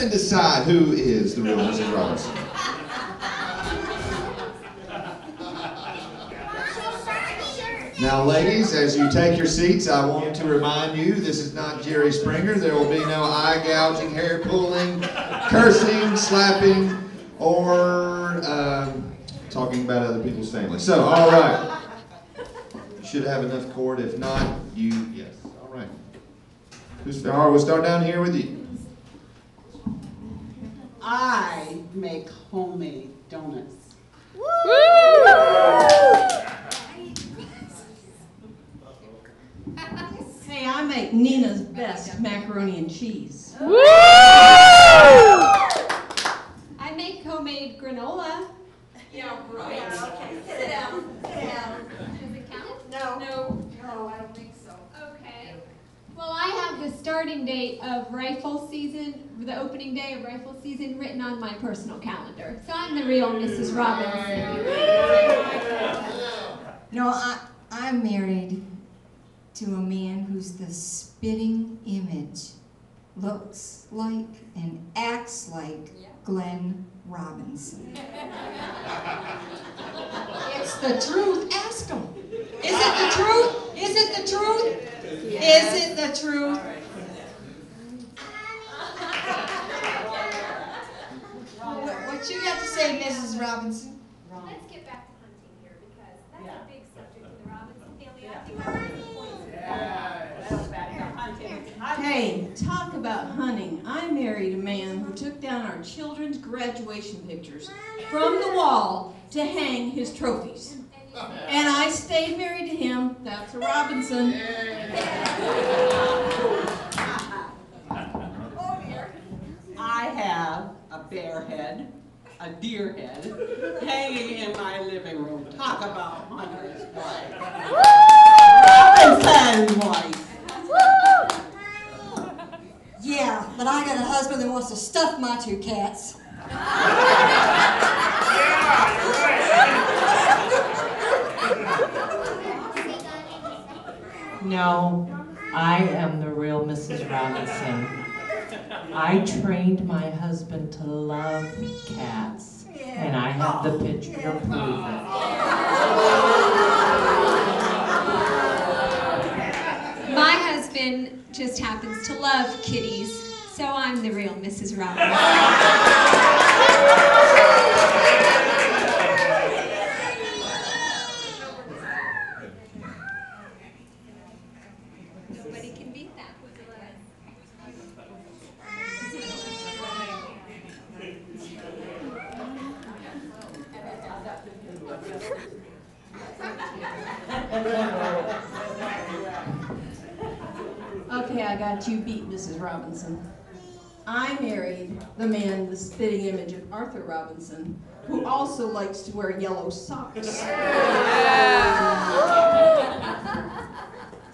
and decide who is the real Mrs. Robinson. Now, ladies, as you take your seats, I want to remind you this is not Jerry Springer. There will be no eye gouging, hair pulling, cursing, slapping, or talking about other people's families. So, all right. You should have enough cord. If not, yes. All right. All right, we'll start down here with you. I make homemade donuts. Woo! Hey, I make Nina's best macaroni and cheese. Woo! I make homemade granola. Yeah, right. Yeah, okay. Sit down. Sit down. Does it count? No. No. No, I don't think so. Okay. Well, I have the starting date of rifle season, the opening day of rifle season written on my personal calendar. So I'm the real Mrs. Robinson. No, I'm married to a man who's the spitting image, looks like and acts like Glenn Robinson. It's the truth. Ask him. Is it the truth? Is it the truth? Is it the truth? What you got to say, Mrs. Robinson? Let's get back to hunting here because that's a big subject in the Robinson family. I think I heard the points. Hey, talk about hunting. I married a man who took down our children's graduation pictures from the wall to hang his trophies. And I stayed married to him. That's a Robinson. I have a bear head, a deer head, hanging in my living room. Talk about hunter's wife. Robinson's wife. Yeah, but I got a husband that wants to stuff my two cats. No, I am the real Mrs. Robinson. I trained my husband to love cats, and I have the picture to prove it. My husband just happens to love kitties, so I'm the real Mrs. Robinson. Nobody can beat that. Okay, I got you beat, Mrs. Robinson. I married the man, the spitting image of Arthur Robinson, who also likes to wear yellow socks.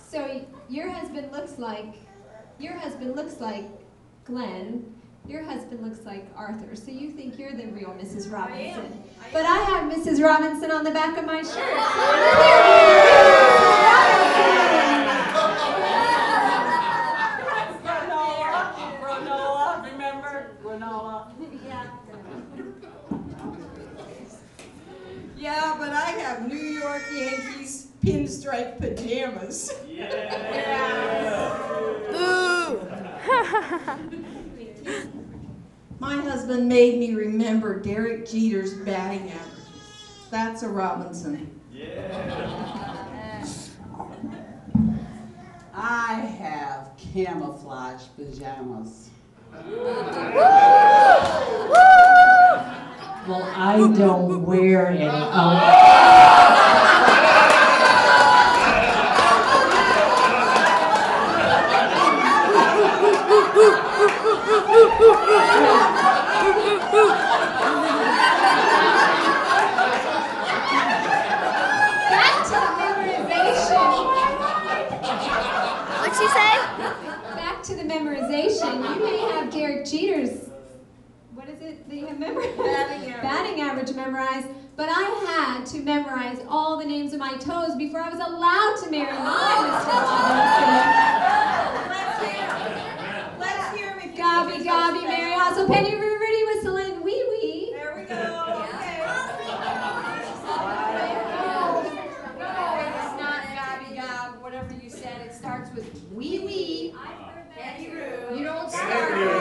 So your husband looks like Glenn. Your husband looks like Arthur. So you think you're the real Mrs. Robinson. But I have Mrs. Robinson on the back of my shirt. Granola, remember? Granola. Yeah, but I have New York Yankees pinstripe pajamas. My husband made me remember Derek Jeter's batting averages. That's a Robinson. I have camouflage pajamas. Well, I don't wear any. Back to the memorization. What'd she say? Back to the memorization. You may have Derek Jeter's, what is it that you have memorized? Batting average memorized. But I had to memorize all the names of my toes before I was allowed to marry my Mr. Robinson. Let's hear him. Gobby, Gobby, Mary, how's Also, Penny Riverty whistling wee wee. There we go. Okay. No, it's not gobby gob, whatever you said. It starts with wee wee. Penny Roo. You don't start Penny Roo.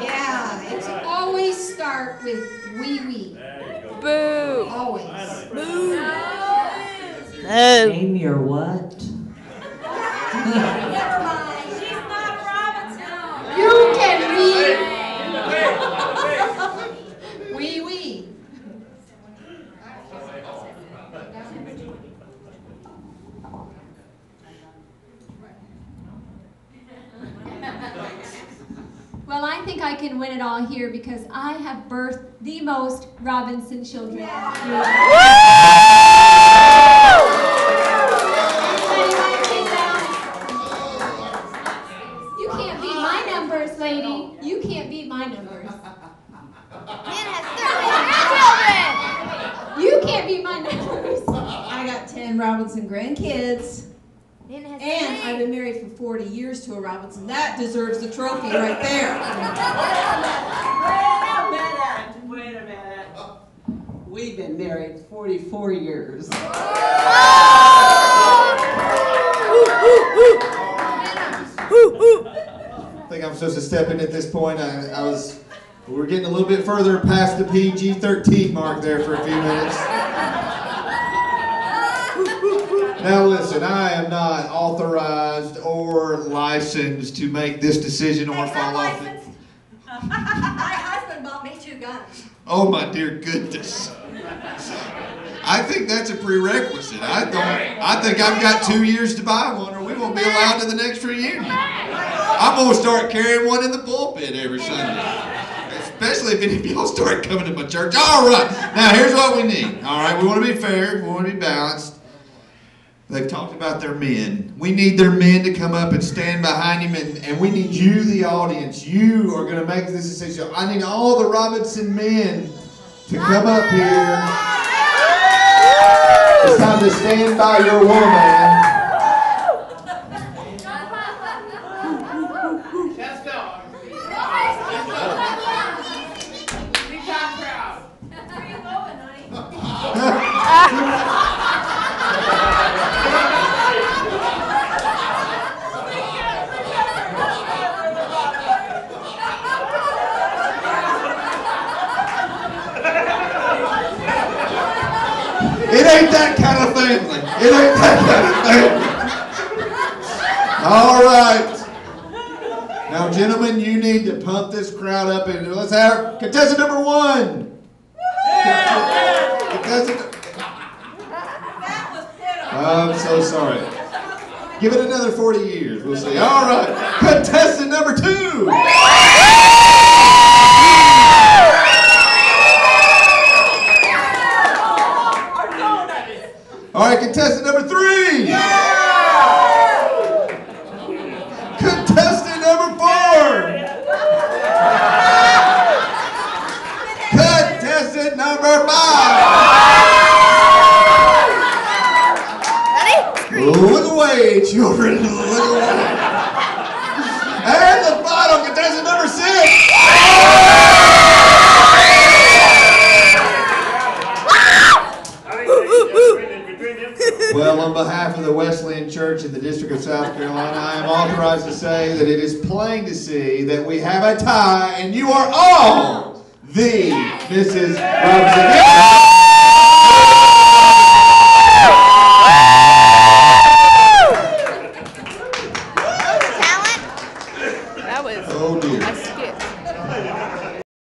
Yeah, it's always start with wee wee. Boo! Always. No. Name your what? Never mind. She's not a Robinson. You can read wee wee. Well, I think I can win it all here because I have birthed the most Robinson children. You can't beat my numbers, lady. You can't beat my numbers. Man has 13 grandchildren. You can't beat my numbers. I got 10 Robinson grandkids, Man has and I've been married for 40 years to a Robinson. That deserves the trophy right there. Wait a minute. We've been married 44 years. I think I'm supposed to step in at this point. We're getting a little bit further past the PG-13 mark there for a few minutes. Now listen, I am not authorized or licensed to make this decision or fall off it. My husband bought me 2 guns. Oh my dear goodness. I think that's a prerequisite. I think I've got 2 years to buy one or we won't be allowed to the next reunion. I'm going to start carrying one in the pulpit every Sunday. Especially if any of y'all start coming to my church. All right, now here's what we need. All right, we want to be fair, we want to be balanced. They've talked about their men. We need their men to come up and stand behind him, and we need you, the audience. You are going to make this decision. I need all the Robinson men to come up here. It's time to stand by your woman. Where you going, honey? It ain't that kind of family. It ain't that kind of family. All right. Now, gentlemen, you need to pump this crowd up, and let's have contestant number 1. Contestant. That was pitiful. I'm so sorry. Give it another 40 years. We'll see. All right. Contestant number 2. All right, contestant number 3. Contestant number 4. Contestant number 5. Look away, children. Look away. And the final contestant number 6. Well, on behalf of the Wesleyan Church in the District of South Carolina, I am authorized to say that it is plain to see that we have a tie, and you are all the Mrs. Robinson. That was Oh dear. a